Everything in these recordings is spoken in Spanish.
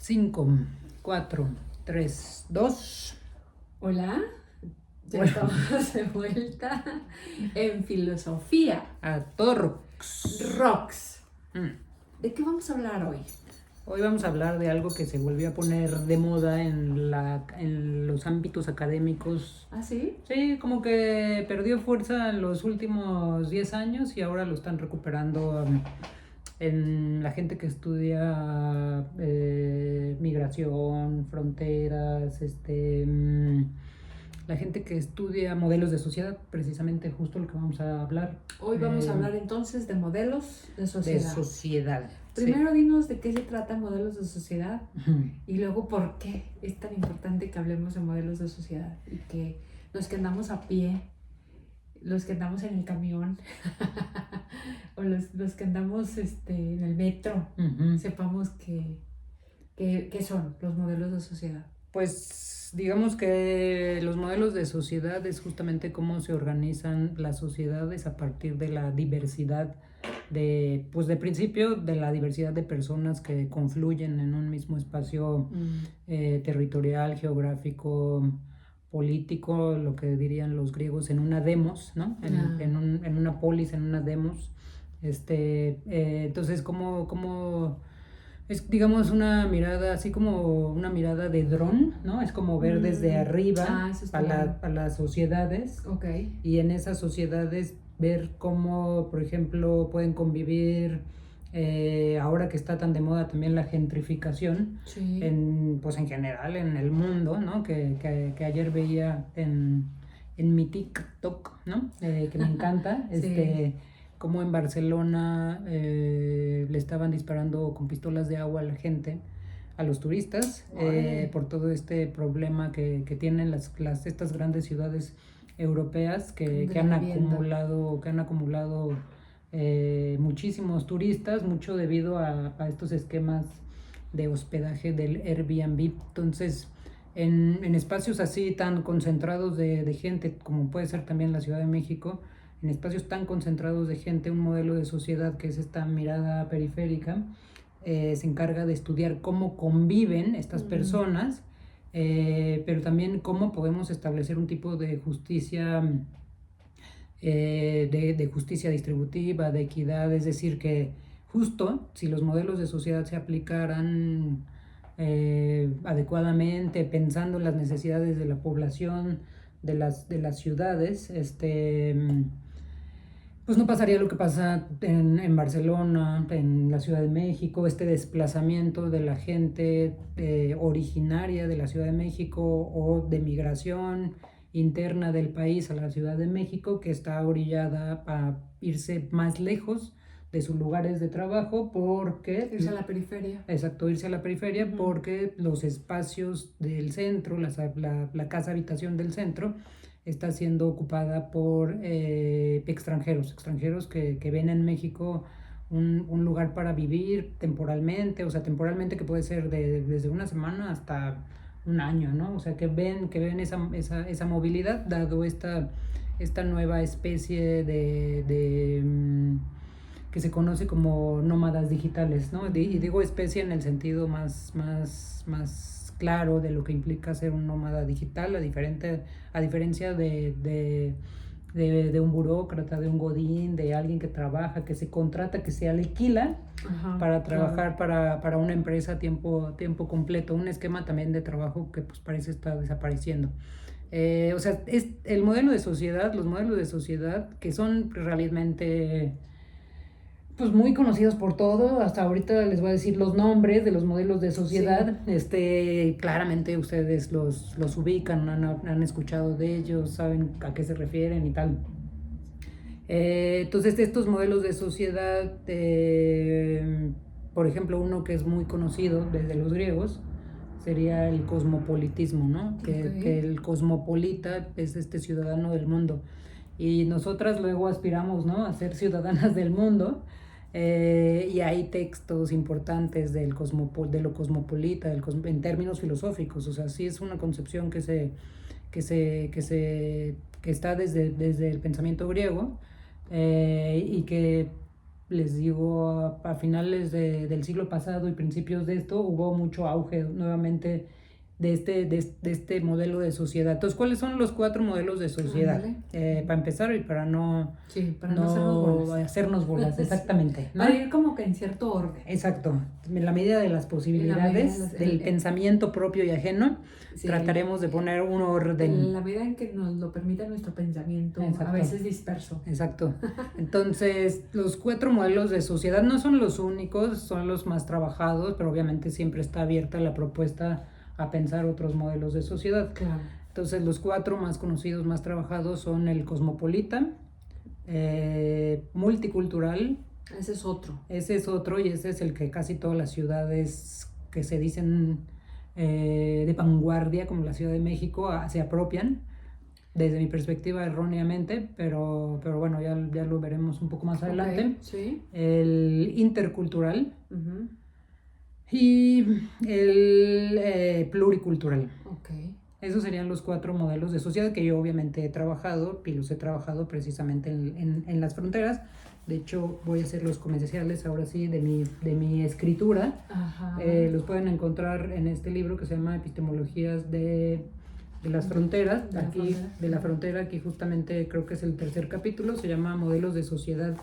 5, 4, 3, 2. Hola, ya Bueno, estamos de vuelta en filosofía. a Torx. Rocks. Mm. ¿De qué vamos a hablar hoy? Hoy vamos a hablar de algo que se volvió a poner de moda en los ámbitos académicos. ¿Ah, sí? Sí, como que perdió fuerza en los últimos 10 años y ahora lo están recuperando en la gente que estudia migración, fronteras, la gente que estudia modelos de sociedad, precisamente justo lo que vamos a hablar. Hoy vamos a hablar entonces de modelos de De sociedad. sociedad. Primero dinos de qué se tratan modelos de sociedad Sí. y luego por qué es tan importante que hablemos de modelos de sociedad y que los que andamos a pie, los que andamos en el camión o los que andamos en el metro, sepamos qué son los modelos de sociedad. Pues digamos que los modelos de sociedad es justamente cómo se organizan las sociedades a partir de la diversidad pues de principio de la diversidad de personas que confluyen en un mismo espacio territorial, geográfico, político, lo que dirían los griegos en una demos, ¿no? En una polis, en una demos. Entonces, ¿cómo es, digamos, una mirada, así como una mirada de dron, ¿no? Es como ver desde arriba a las sociedades. Ok. Y en esas sociedades ver cómo, por ejemplo, pueden convivir, ahora que está tan de moda también la gentrificación, Sí. pues en general en el mundo, ¿no? Que ayer veía en mi TikTok, ¿no? Que me encanta, Sí. como en Barcelona le estaban disparando con pistolas de agua a la gente, a los turistas, por todo este problema que tienen estas grandes ciudades europeas que han acumulado muchísimos turistas, mucho debido a estos esquemas de hospedaje del Airbnb. Entonces, en espacios así tan concentrados de gente, como puede ser también la Ciudad de México, en espacios tan concentrados de gente, un modelo de sociedad que es esta mirada periférica, se encarga de estudiar cómo conviven estas personas, pero también cómo podemos establecer un tipo de justicia, de justicia distributiva, de equidad, es decir, que justo si los modelos de sociedad se aplicaran adecuadamente, pensando en las necesidades de la población, de las ciudades, pues no pasaría lo que pasa en Barcelona, en la Ciudad de México, este desplazamiento de la gente originaria de la Ciudad de México o de migración interna del país a la Ciudad de México, que está orillada a irse más lejos de sus lugares de trabajo porque... Irse a la periferia. Exacto, irse a la periferia porque los espacios del centro, la casa habitación del centro, está siendo ocupada por extranjeros que ven en México un lugar para vivir temporalmente, o sea, temporalmente que puede ser desde una semana hasta un año, ¿no? O sea, que ven esa movilidad, dado esta nueva especie que se conoce como nómadas digitales, ¿no? Y digo especie en el sentido más claro de lo que implica ser un nómada digital, a diferencia de un burócrata, de un godín, de alguien que trabaja, que se contrata, que se alquila para trabajar para una empresa a tiempo completo, un esquema también de trabajo que pues parece estar desapareciendo. O sea, es el modelo de sociedad, los modelos de sociedad que son realmente pues muy conocidos por todo. Hasta ahorita les voy a decir los nombres de los modelos de sociedad. Sí. Claramente ustedes los ubican, han escuchado de ellos, saben a qué se refieren y tal. Entonces estos modelos de sociedad, por ejemplo, uno que es muy conocido desde los griegos sería el cosmopolitismo, ¿no? Que el cosmopolita es este ciudadano del mundo. Y nosotras luego aspiramos, ¿no?, a ser ciudadanas del mundo. Y hay textos importantes de lo cosmopolita, en términos filosóficos. O sea, sí es una concepción que está desde el pensamiento griego, y que les digo, a finales del siglo pasado y principios de esto, hubo mucho auge nuevamente de este modelo de sociedad. Entonces, ¿cuáles son los 4 modelos de sociedad? Para empezar y para no, sí, para no hacernos bolas, exactamente, ¿no? Para ir como que en cierto orden. Exacto, en la medida de las posibilidades del pensamiento propio y ajeno, sí, trataremos de poner un orden. En la medida en que nos lo permita nuestro pensamiento, exacto, a veces disperso. Exacto. Entonces, los 4 modelos de sociedad no son los únicos, son los más trabajados, pero obviamente siempre está abierta la propuesta a pensar otros modelos de sociedad. Claro. Entonces, los 4 más conocidos, más trabajados son el cosmopolita, multicultural. Ese es otro. Ese es otro y ese es el que casi todas las ciudades que se dicen de vanguardia, como la Ciudad de México, se apropian, desde mi perspectiva erróneamente, pero bueno, ya lo veremos un poco más adelante. Sí. El intercultural. Uh-huh. Y el pluricultural. Okay. Esos serían los 4 modelos de sociedad que yo obviamente he trabajado y los he trabajado precisamente en las fronteras. De hecho, voy a hacer los comerciales ahora sí de mi escritura. Los pueden encontrar en este libro que se llama Epistemologías de las fronteras. De la frontera, aquí justamente creo que es el 3er capítulo, se llama Modelos de Sociedad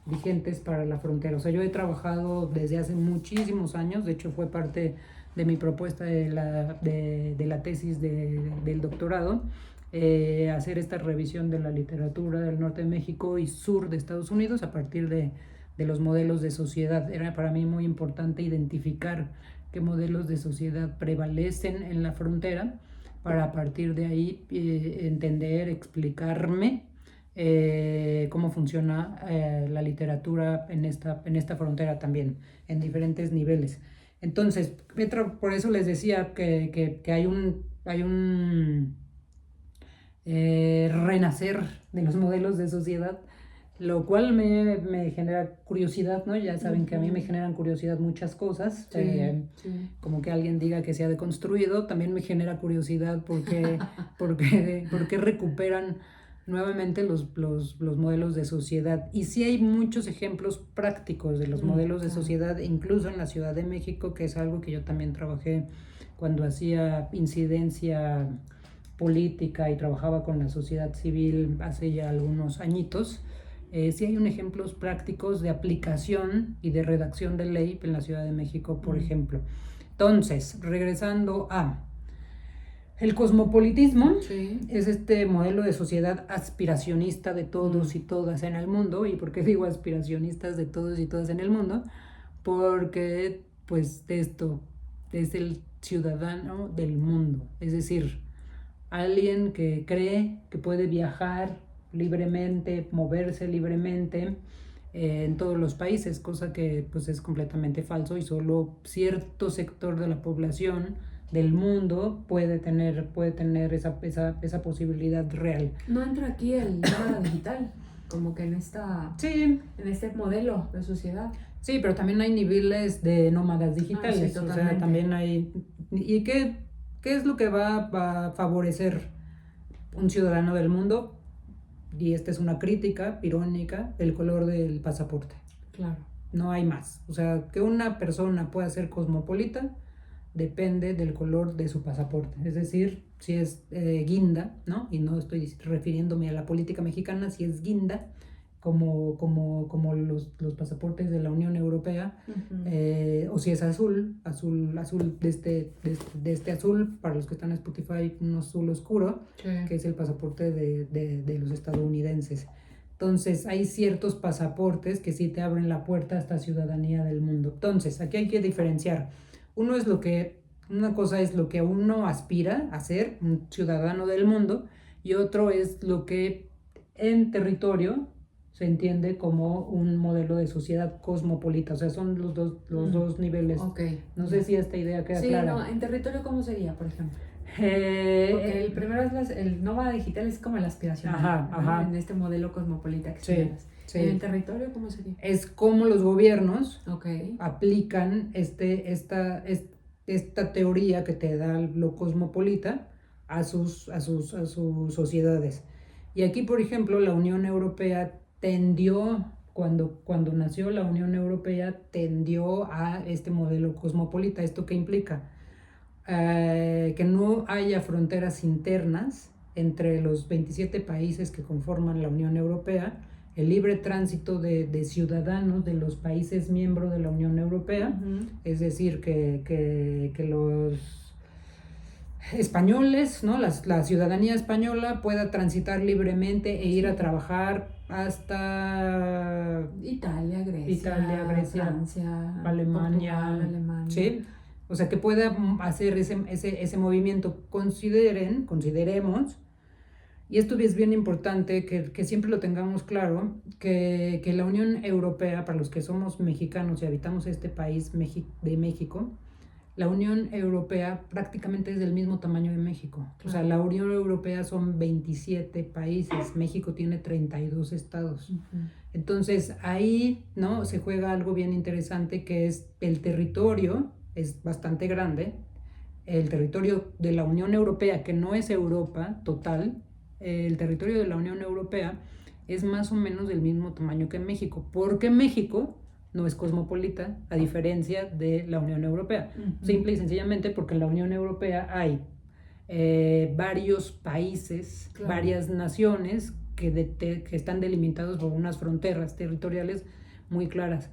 vigentes para la frontera. O sea, yo he trabajado desde hace muchísimos años, de hecho fue parte de mi propuesta de la tesis del doctorado, hacer esta revisión de la literatura del norte de México y sur de Estados Unidos a partir de los modelos de sociedad. Era para mí muy importante identificar qué modelos de sociedad prevalecen en la frontera para a partir de ahí entender, explicarme cómo funciona la literatura en esta frontera también, en diferentes niveles. Entonces, por eso les decía que hay un renacer de los modelos de sociedad, lo cual me genera curiosidad, ¿no? Ya saben que a mí me generan curiosidad muchas cosas, sí. Como que alguien diga que se ha deconstruido, también me genera curiosidad porque recuperan nuevamente los modelos de sociedad. Y sí hay muchos ejemplos prácticos de los modelos de sociedad, incluso en la Ciudad de México, que es algo que yo también trabajé cuando hacía incidencia política y trabajaba con la sociedad civil hace ya algunos añitos. Sí hay ejemplos prácticos de aplicación y de redacción de ley en la Ciudad de México, por ejemplo. Entonces, regresando a el cosmopolitismo, sí, es este modelo de sociedad aspiracionista de todos y todas en el mundo. ¿Y por qué digo aspiracionistas de todos y todas en el mundo? Porque pues esto es el ciudadano del mundo, es decir, alguien que cree que puede viajar libremente, moverse libremente en todos los países, cosa que pues es completamente falso y solo cierto sector de la población del mundo puede tener esa posibilidad real. ¿No entra aquí el nómada digital? Como que en sí, en este modelo de sociedad. Sí, pero también hay niveles de nómadas digitales. Sí, o sea, también hay... ¿Y qué es lo que va a favorecer un ciudadano del mundo? Y esta es una crítica irónica, el color del pasaporte. Claro. No hay más. O sea, que una persona pueda ser cosmopolita depende del color de su pasaporte. Es decir, si es guinda, ¿no? Y no estoy refiriéndome a la política mexicana, si es guinda, como los pasaportes de la Unión Europea, o si es azul de este azul, para los que están en Spotify, un azul oscuro, sí, que es el pasaporte de los estadounidenses. Entonces, hay ciertos pasaportes que sí te abren la puerta a esta ciudadanía del mundo. Entonces, aquí hay que diferenciar. Una cosa es lo que uno aspira a ser, un ciudadano del mundo, y otro es lo que en territorio se entiende como un modelo de sociedad cosmopolita. O sea, son los dos niveles. Okay. No sé si esta idea queda clara. Sí, no, en territorio, ¿cómo sería, por ejemplo? Porque el primero es el nómada digital, es como el aspiracional, ¿no? En este modelo cosmopolita que señalas. Sí. ¿En el territorio cómo sería? Es como los gobiernos aplican esta teoría que te da lo cosmopolita a sus sociedades. Y aquí, por ejemplo, la Unión Europea tendió cuando nació la Unión Europea, tendió a este modelo cosmopolita. ¿Esto qué implica? Que no haya fronteras internas entre los 27 países que conforman la Unión Europea, el libre tránsito de ciudadanos de los países miembros de la Unión Europea, es decir, que los españoles, ¿no? La ciudadanía española pueda transitar libremente e ir a trabajar hasta Italia, Grecia, Francia, Alemania, Portugal, Alemania. ¿sí? O sea, que pueda hacer ese movimiento. Consideremos, y esto es bien importante, que siempre lo tengamos claro, que la Unión Europea, para los que somos mexicanos y habitamos este país de México, la Unión Europea prácticamente es del mismo tamaño de México. Claro. O sea, la Unión Europea son 27 países, México tiene 32 estados. Entonces, ahí, ¿no?, se juega algo bien interesante, que es el territorio, es bastante grande. El territorio de la Unión Europea, que no es Europa total, el territorio de la Unión Europea es más o menos del mismo tamaño que México, porque México no es cosmopolita, a diferencia de la Unión Europea. Simple y sencillamente porque en la Unión Europea hay varios países, claro, varias naciones que están delimitados por unas fronteras territoriales muy claras.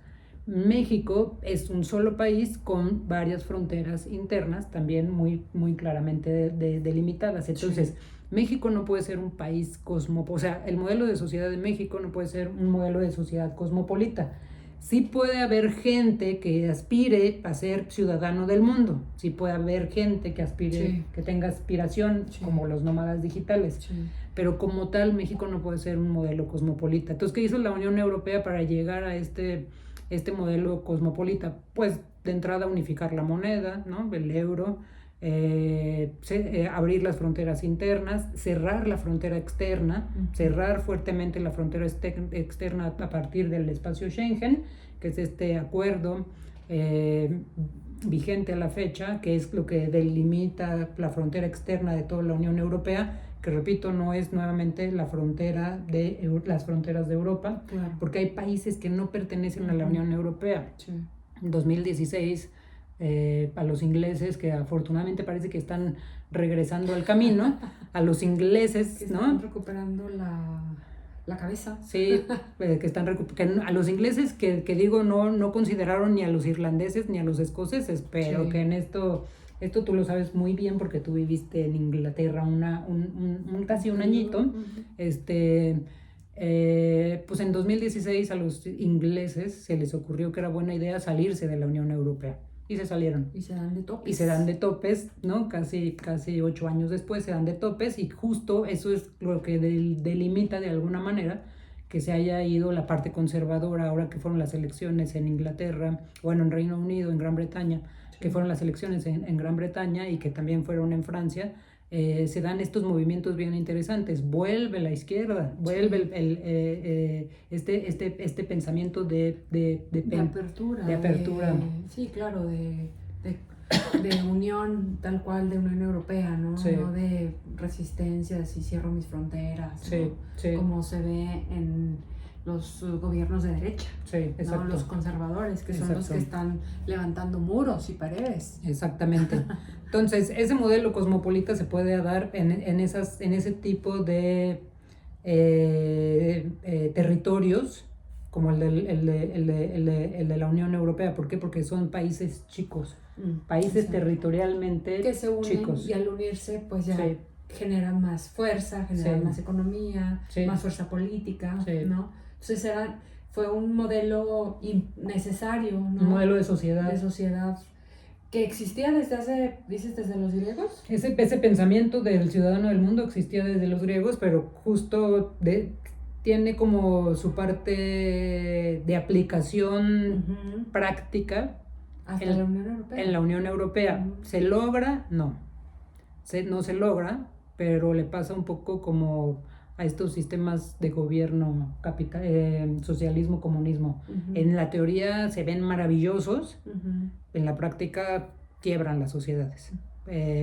México es un solo país con varias fronteras internas también muy claramente delimitadas. Entonces, sí, México no puede ser un país cosmopolita, o sea, el modelo de sociedad de México no puede ser un modelo de sociedad cosmopolita. Sí puede haber gente que aspire a ser ciudadano del mundo, sí puede haber gente que aspire, sí, que tenga aspiración, sí, como los nómadas digitales, sí, pero como tal México no puede ser un modelo cosmopolita. Entonces, ¿qué hizo la Unión Europea para llegar a este modelo cosmopolita? Pues de entrada unificar la moneda, ¿no?, el euro, abrir las fronteras internas, cerrar la frontera externa, cerrar fuertemente la frontera externa a partir del espacio Schengen, que es este acuerdo vigente a la fecha, que es lo que delimita la frontera externa de toda la Unión Europea, que repito, no es nuevamente la frontera las fronteras de Europa, claro, porque hay países que no pertenecen a la Unión Europea. Sí. En 2016, a los ingleses, que afortunadamente parece que están regresando al camino, a los ingleses, que están, ¿no?, recuperando la cabeza. Sí, que están a los ingleses que digo, no consideraron ni a los irlandeses ni a los escoceses, pero sí, que en esto tú lo sabes muy bien porque tú viviste en Inglaterra casi un añito. Pues en 2016 a los ingleses se les ocurrió que era buena idea salirse de la Unión Europea. Y se salieron. Y se dan de topes. Y se dan de topes, ¿no? Casi 8 años después se dan de topes, y justo eso es lo que delimita de alguna manera que se haya ido la parte conservadora, ahora que fueron las elecciones en Inglaterra, bueno, en Reino Unido, en Gran Bretaña, sí, que fueron las elecciones en Gran Bretaña y que también fueron en Francia. Se dan estos movimientos bien interesantes. Vuelve la izquierda, vuelve este pensamiento de apertura. Sí, claro, de unión tal cual, de Unión Europea, ¿no? Sí. No de resistencias y cierro mis fronteras, sí, ¿no? Sí. Como se ve en los gobiernos de derecha, sí, exacto, ¿no? Los conservadores, que son, exacto, los que están levantando muros y paredes. Exactamente. Entonces, ese modelo cosmopolita se puede dar en ese tipo de territorios, como el de la Unión Europea. ¿Por qué? Porque son países chicos, países, sí, territorialmente que se unen, chicos. Y al unirse, pues ya, sí, generan más fuerza, generan, sí, más economía, sí, más fuerza política, sí, ¿no? Entonces fue un modelo necesario, ¿no? Un modelo de sociedad. Que existía desde los griegos. Ese pensamiento del ciudadano del mundo existía desde los griegos, pero justo tiene como su parte de aplicación, práctica hasta la Unión Europea. En la Unión Europea. ¿Se logra? No. No se logra, pero le pasa un poco como a estos sistemas de gobierno socialismo, comunismo. En la teoría se ven maravillosos, en la práctica quiebran las sociedades.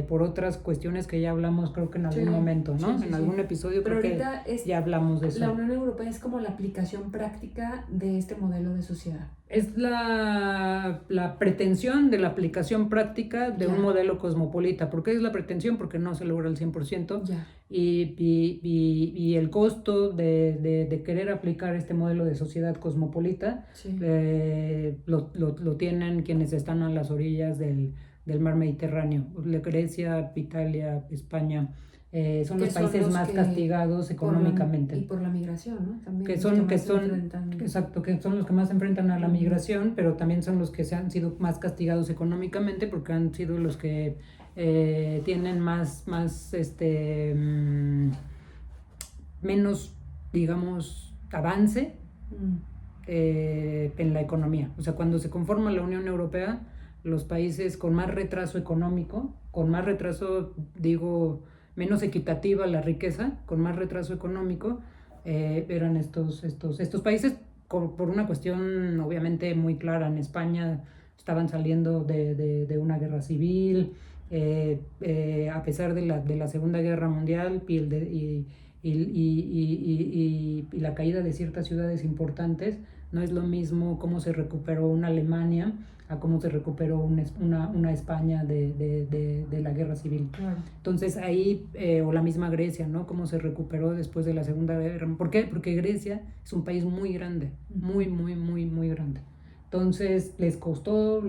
por otras cuestiones que ya hablamos creo que en algún momento, ¿no? En algún episodio pero creo que ya hablamos de eso. La Unión Europea es como la aplicación práctica de este modelo de sociedad. Es la pretensión de la aplicación práctica de un modelo cosmopolita. ¿Por qué es la pretensión? Porque no se logra al 100%. Y el costo de querer aplicar este modelo de sociedad cosmopolita lo tienen quienes están a las orillas del mar Mediterráneo. Grecia, Italia, España. Son los países más castigados económicamente. Y por la migración, ¿no? También que son los que más se enfrentan a la migración, pero también son los que se han sido más castigados económicamente porque han sido los que tienen menos, digamos, avance en la economía. O sea, cuando se conforma la Unión Europea, los países con más retraso económico, digo, menos equitativa la riqueza, con más retraso económico, eran estos países por una cuestión obviamente muy clara. En España estaban saliendo de una guerra civil, a pesar de la Segunda Guerra Mundial y la caída de ciertas ciudades importantes. No es lo mismo cómo se recuperó una Alemania a cómo se recuperó una España de la guerra civil. Claro. Entonces ahí, o la misma Grecia, ¿no? Cómo se recuperó después de la Segunda Guerra. ¿Por qué? Porque Grecia es un país muy grande, muy, muy, muy, muy grande. Entonces les costó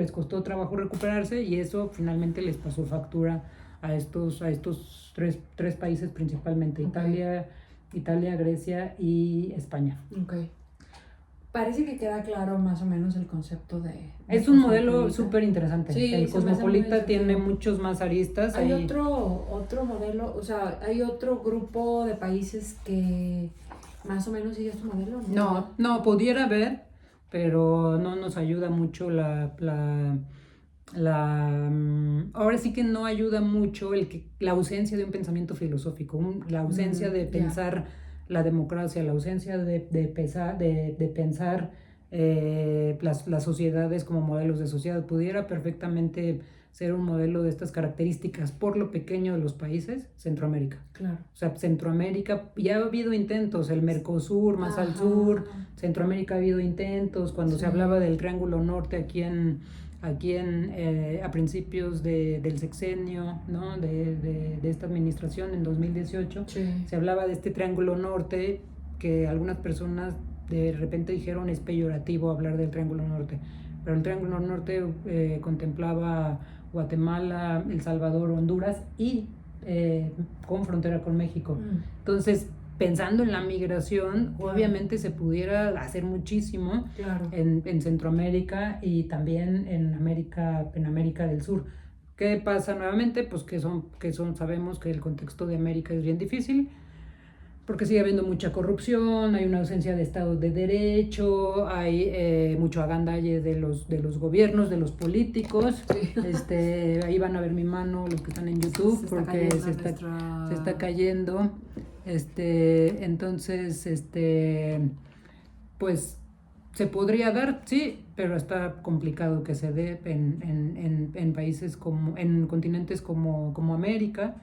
trabajo recuperarse y eso finalmente les pasó factura a estos tres países principalmente, Italia, Grecia y España. Okay. Parece que queda claro más o menos el concepto de es un modelo súper interesante. Sí, el cosmopolita tiene muchos más aristas. Hay otro modelo, o sea, hay otro grupo de países que más o menos sigue este modelo, ¿no? No, pudiera haber, pero no nos ayuda mucho ahora sí que no ayuda mucho la ausencia de un pensamiento filosófico, la ausencia de pensar la democracia, la ausencia de pensar las sociedades como modelos de sociedad. Pudiera perfectamente ser un modelo de estas características por lo pequeño de los países. Centroamérica. Claro. O sea, Centroamérica, ya ha habido intentos, el Mercosur más al sur, Centroamérica ha habido intentos, cuando se hablaba del Triángulo Norte aquí a principios del sexenio, ¿no? de esta administración en 2018, se hablaba de este Triángulo Norte, que algunas personas de repente dijeron es peyorativo hablar del Triángulo Norte, pero el Triángulo Norte contemplaba Guatemala, El Salvador, Honduras y con frontera con México. Entonces, pensando en la migración, obviamente se pudiera hacer muchísimo en Centroamérica y también en América del Sur. ¿Qué pasa nuevamente? Pues sabemos que el contexto de América es bien difícil, porque sigue habiendo mucha corrupción, hay una ausencia de Estado de Derecho, hay mucho agandalle de los gobiernos, de los políticos. Ahí van a ver mi mano los que están en YouTube, porque se está cayendo. Entonces, pues se podría dar, sí, pero está complicado que se dé en países en continentes como América,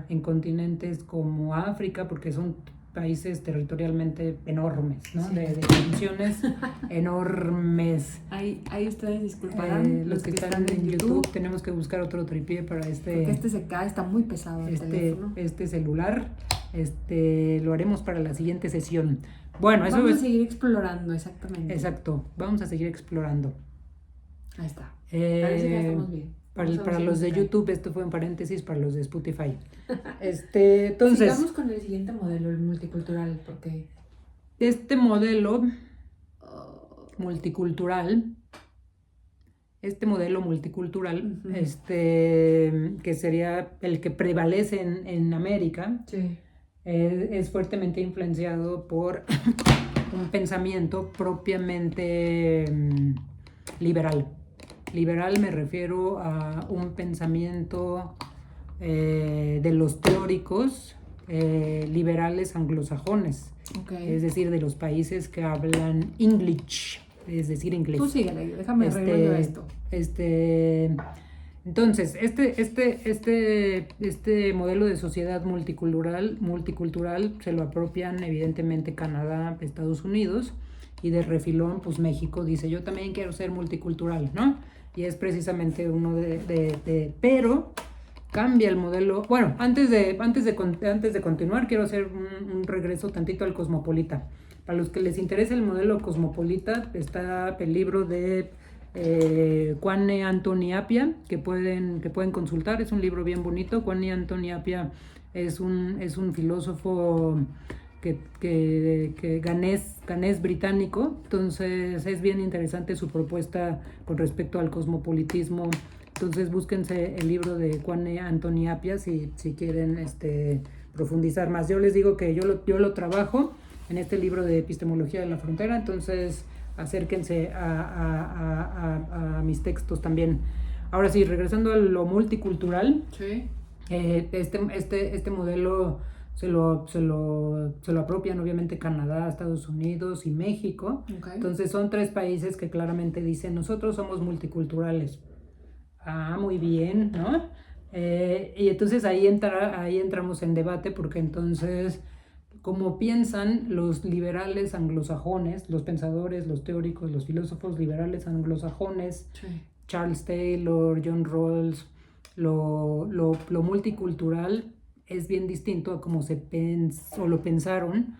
en continentes como África, porque son países territorialmente enormes, ¿no? De dimensiones enormes. Ahí ustedes disculparán. Los que están en YouTube tenemos que buscar otro tripié para porque se cae, está muy pesado el teléfono. Este celular. Lo haremos para la siguiente sesión. Bueno, vamos a seguir explorando, exactamente. Exacto, vamos a seguir explorando. Ahí está. Parece que ya estamos bien. Para los de YouTube, esto fue un paréntesis, para los de Spotify. Entonces, sigamos con el siguiente modelo, el multicultural, porque este modelo multicultural, que sería el que prevalece en América, es fuertemente influenciado por un pensamiento propiamente liberal. Liberal me refiero a un pensamiento de los teóricos liberales anglosajones, es decir, de los países que hablan English, es decir, inglés. Tú síguele, déjame arreglar yo esto. Entonces, este modelo de sociedad multicultural se lo apropian evidentemente Canadá, Estados Unidos, y de refilón, pues México dice, yo también quiero ser multicultural, ¿no? Y es precisamente uno pero cambia el modelo. Bueno, antes de continuar, quiero hacer un regreso tantito al cosmopolita. Para los que les interesa el modelo cosmopolita, está el libro de Kwane Anthony Appiah, que pueden consultar. Es un libro bien bonito. Kwane Anthony Appiah es un filósofo que ganés británico. Entonces es bien interesante su propuesta con respecto al cosmopolitismo. Entonces búsquense el libro de Kwane Anthony Appiah si quieren profundizar más. Yo les digo que yo lo trabajo en este libro de Epistemología de la Frontera, entonces acérquense a mis textos también. Ahora sí, regresando a lo multicultural, sí. Este modelo se lo apropian obviamente Canadá, Estados Unidos y México. Okay. Entonces son 3 países que claramente dicen, nosotros somos multiculturales. Ah, muy bien, ¿no? Y entonces ahí entramos en debate, porque entonces, como piensan los liberales anglosajones, los pensadores, los teóricos, los filósofos liberales anglosajones, sí. Charles Taylor, John Rawls, lo multicultural es bien distinto a como lo pensaron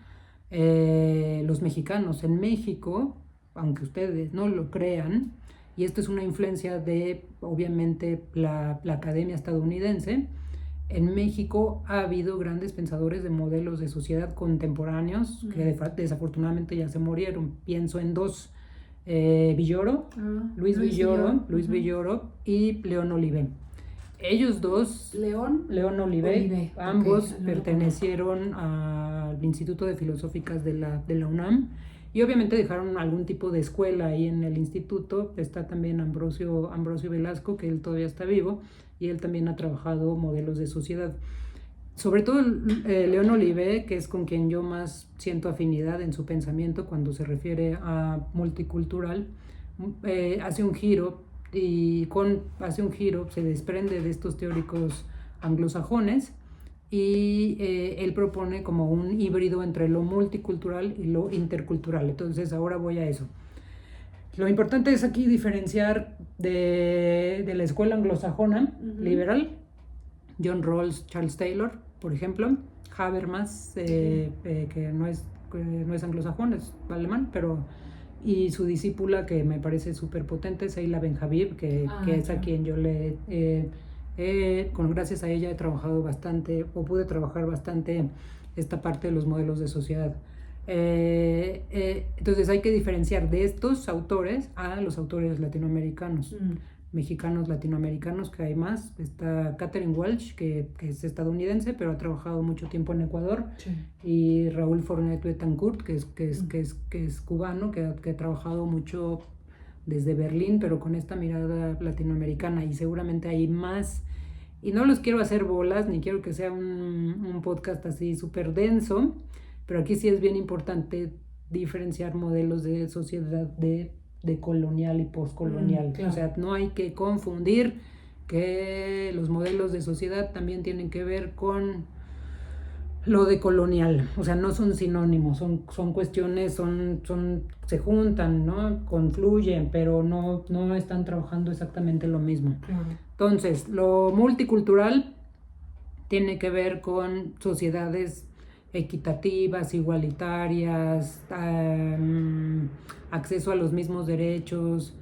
los mexicanos. En México, aunque ustedes no lo crean, y esto es una influencia de, obviamente, la academia estadounidense, en México ha habido grandes pensadores de modelos de sociedad contemporáneos que desafortunadamente ya se murieron. Pienso en 2, Villoro, Luis Villoro y León Olivé. Ellos 2, León Olivé, ambos pertenecieron al Instituto de Filosóficas de la UNAM, y obviamente dejaron algún tipo de escuela ahí en el instituto. Está también Ambrosio Velasco, que él todavía está vivo, y él también ha trabajado modelos de sociedad. Sobre todo León Olivé, que es con quien yo más siento afinidad en su pensamiento cuando se refiere a multicultural, hace un giro se desprende de estos teóricos anglosajones, y él propone como un híbrido entre lo multicultural y lo intercultural. Entonces ahora voy a eso. Lo importante es aquí diferenciar de la escuela anglosajona liberal, John Rawls, Charles Taylor, por ejemplo, Habermas, que no es anglosajón, es alemán, y su discípula, que me parece súper potente, Seila Ben-Habib, que es a quien yo gracias a ella he trabajado bastante, o pude trabajar bastante, esta parte de los modelos de sociedad. Entonces hay que diferenciar de estos autores a los autores latinoamericanos, mexicanos latinoamericanos, que hay más. Está Catherine Walsh, que es estadounidense, pero ha trabajado mucho tiempo en Ecuador, sí. Y Raúl Fornet Betancourt, que es cubano, que ha trabajado mucho desde Berlín, pero con esta mirada latinoamericana, y seguramente hay más. Y no los quiero hacer bolas, ni quiero que sea un podcast así súper denso, pero aquí sí es bien importante diferenciar modelos de sociedad de colonial y postcolonial. Claro. O sea, no hay que confundir que los modelos de sociedad también tienen que ver con lo de colonial. O sea, no son sinónimos, son cuestiones, se juntan, ¿no? Confluyen, pero no están trabajando exactamente lo mismo. Entonces, lo multicultural tiene que ver con sociedades equitativas, igualitarias, acceso a los mismos derechos,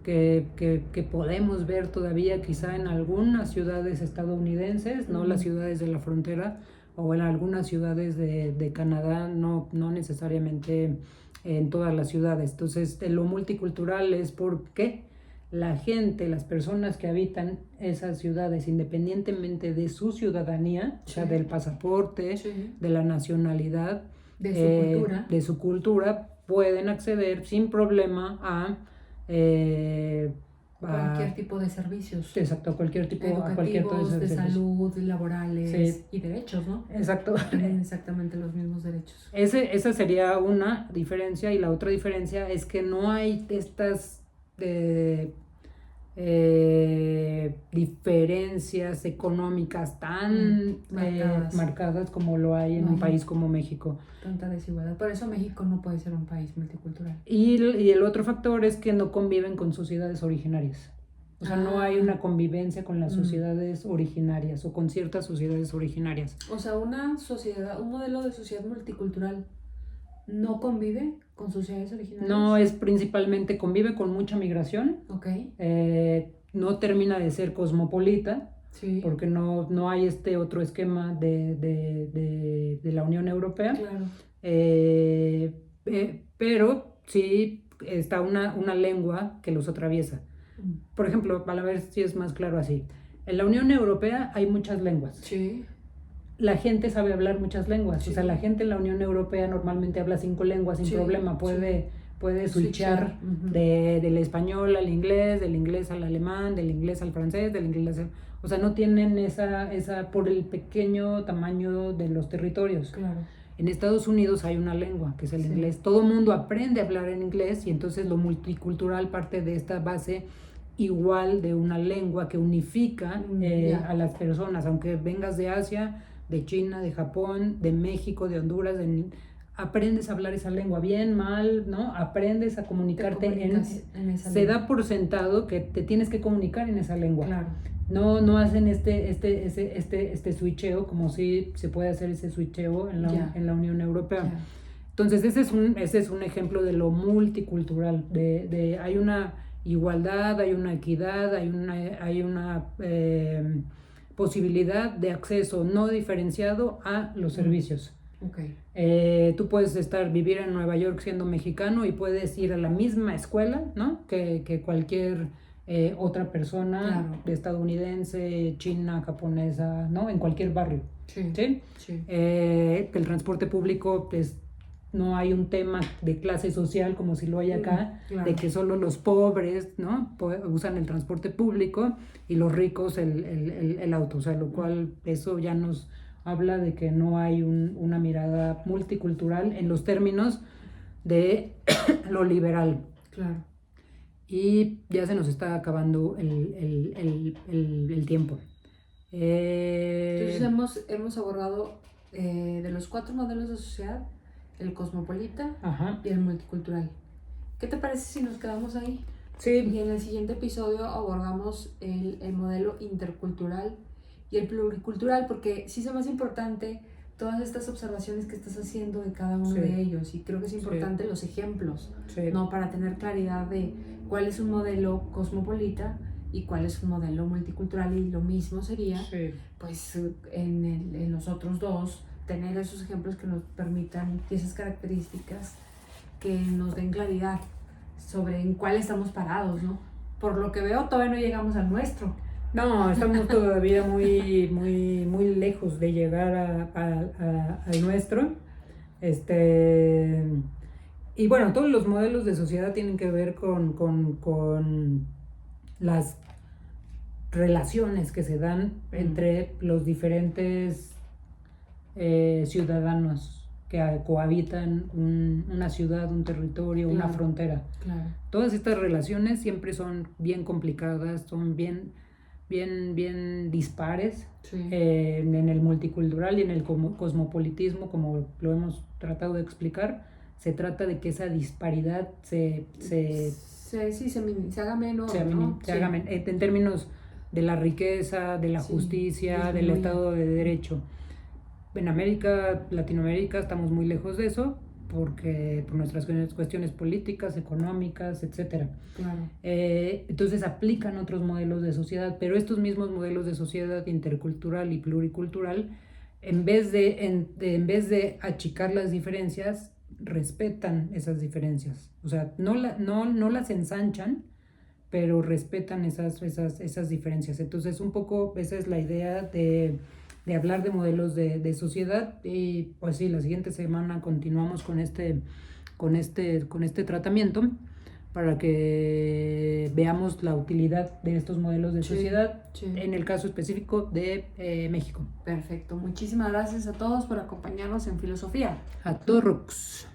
que podemos ver todavía quizá en algunas ciudades estadounidenses, no las ciudades de la frontera, o en algunas ciudades de Canadá, no necesariamente en todas las ciudades. Entonces, lo multicultural es porque la gente, las personas que habitan esas ciudades, independientemente de su ciudadanía, sí. O sea, del pasaporte, sí. De la nacionalidad, de su cultura, pueden acceder sin problema a cualquier tipo de servicios. Exacto, cualquier tipo de salud, laborales, sí. Y derechos, ¿no? Exacto. Tienen exactamente los mismos derechos. Esa sería una diferencia, y la otra diferencia es que no hay estas diferencias económicas tan marcadas como lo hay en un país como México. Tanta desigualdad. Por eso México no puede ser un país multicultural. Y el otro factor es que no conviven con sociedades originarias. O sea, no hay una convivencia con las sociedades originarias o con ciertas sociedades originarias. O sea, una sociedad, un modelo de sociedad multicultural no convive con sociedades originarias. No, es principalmente convive con mucha migración. Ok. No termina de ser cosmopolita. Sí. Porque no hay este otro esquema de la Unión Europea. Claro. Pero sí está una lengua que los atraviesa. Por ejemplo, para ver si es más claro así. En la Unión Europea hay muchas lenguas. Sí. La gente sabe hablar muchas lenguas. Sí. O sea, la gente en la Unión Europea normalmente habla 5 lenguas sin problema. Puede switchar del español al inglés, del inglés al alemán, del inglés al francés, del inglés al... O sea, no tienen esa por el pequeño tamaño de los territorios. Claro. En Estados Unidos hay una lengua, que es el inglés. Todo el mundo aprende a hablar en inglés y entonces lo multicultural parte de esta base igual de una lengua que unifica a las personas, aunque vengas de Asia, de China, de Japón, de México, de Honduras, aprendes a hablar esa lengua, bien, mal, ¿no? Aprendes a comunicarte en esa lengua. Da por sentado que te tienes que comunicar en esa lengua. Claro. No hacen este switcheo como si se puede hacer ese switcheo en la Unión Europea. Entonces ese es un ejemplo de lo multicultural, hay una igualdad, hay una equidad, hay una posibilidad de acceso no diferenciado a los servicios. Okay. Tú puedes vivir en Nueva York siendo mexicano y puedes ir a la misma escuela, ¿no? que cualquier otra persona, claro, estadounidense, china, japonesa, ¿no? En cualquier barrio. Sí. ¿Sí? Sí. Que el transporte público, pues, no hay un tema de clase social como si lo hay acá, claro, de que solo los pobres, ¿no? Usan el transporte público y los ricos el auto, o sea, lo cual eso ya nos habla de que no hay una mirada multicultural en los términos de lo liberal. Claro. Y ya se nos está acabando el tiempo. Entonces hemos abordado de los 4 modelos de sociedad, el cosmopolita, ajá, y el multicultural. ¿Qué te parece si nos quedamos ahí? Sí. Y en el siguiente episodio abordamos el modelo intercultural y el pluricultural, porque sí es más importante todas estas observaciones que estás haciendo de cada uno, sí, de ellos, y creo que es importante, sí, los ejemplos, sí, ¿no? Para tener claridad de cuál es un modelo cosmopolita y cuál es un modelo multicultural, y lo mismo sería, sí, pues en los otros dos, tener esos ejemplos que nos permitan, y esas características que nos den claridad sobre en cuál estamos parados, ¿no? Por lo que veo, todavía no llegamos al nuestro. No, estamos todavía muy lejos de llegar al nuestro. Y bueno, todos los modelos de sociedad tienen que ver con las relaciones que se dan entre los diferentes ciudadanos que cohabitan una ciudad, un territorio, claro, una frontera. Claro. Todas estas relaciones siempre son bien complicadas, son bien dispares, sí, en el multicultural y en el cosmopolitismo, como lo hemos tratado de explicar. Se trata de que esa disparidad se haga menos, ¿no? Se haga en términos de la riqueza, de la justicia, del Estado de Derecho. En Latinoamérica estamos muy lejos de eso, por nuestras cuestiones políticas, económicas, etc. Claro. Entonces aplican otros modelos de sociedad, pero estos mismos modelos de sociedad intercultural y pluricultural, en vez de achicar las diferencias, respetan esas diferencias. O sea, no las ensanchan, pero respetan esas diferencias. Entonces, un poco esa es la idea de hablar de modelos de sociedad. Y pues sí, la siguiente semana continuamos con este tratamiento para que veamos la utilidad de estos modelos de sociedad, sí, en el caso específico de México. Perfecto, muchísimas gracias a todos por acompañarnos en Filosofía. A todos.